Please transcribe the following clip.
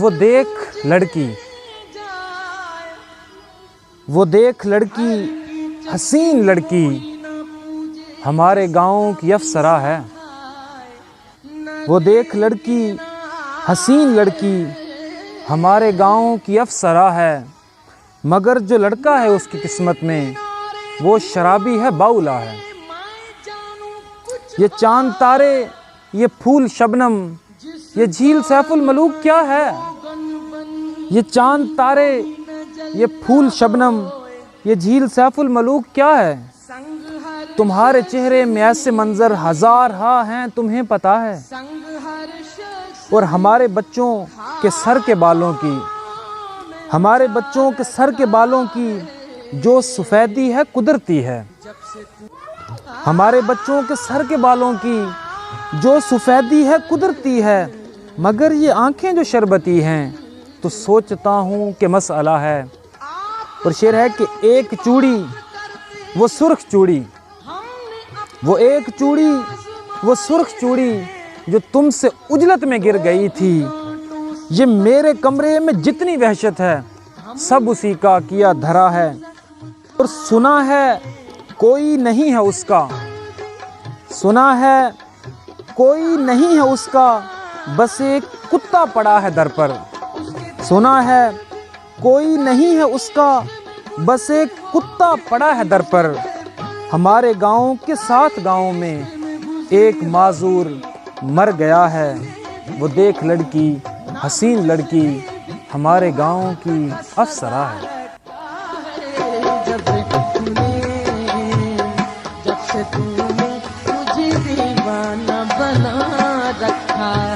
وہ دیکھ لڑکی حسین لڑکی ہمارے گاؤں کی افسرا ہے. وہ دیکھ لڑکی حسین لڑکی ہمارے گاؤں کی افسرا ہے. مگر جو لڑکا ہے اس کی قسمت میں وہ شرابی ہے، باولا ہے. یہ چاند تارے، یہ پھول شبنم، یہ جھیل سیف الملوک کیا ہے؟ یہ چاند تارے، یہ پھول شبنم، یہ جھیل سیف الملوک کیا ہے؟ تمہارے چہرے میں ایسے منظر ہزار ہاں ہیں، تمہیں پتہ ہے. اور ہمارے بچوں کے سر کے بالوں کی جو سفیدی ہے قدرتی ہے. ہمارے بچوں کے سر کے بالوں کی جو سفیدی ہے قدرتی ہے. مگر یہ آنکھیں جو شربتی ہیں تو سوچتا ہوں کہ مسئلہ ہے. اور شعر ہے کہ ایک چوڑی وہ سرخ چوڑی، وہ ایک چوڑی وہ سرخ چوڑی جو تم سے اجلت میں گر گئی تھی. یہ میرے کمرے میں جتنی وحشت ہے سب اسی کا کیا دھرا ہے. اور سنا ہے کوئی نہیں ہے اس کا، سنا ہے کوئی نہیں ہے اس کا، بس ایک کتا پڑا ہے در پر. سنا ہے کوئی نہیں ہے اس کا، بس ایک کتا پڑا ہے در پر. ہمارے گاؤں کے 7 گاؤں میں ایک معذور مر گیا ہے. وہ دیکھ لڑکی حسین لڑکی ہمارے گاؤں کی افسرا ہے. جب سے تو نے مجھے دیوانہ بنا رکھا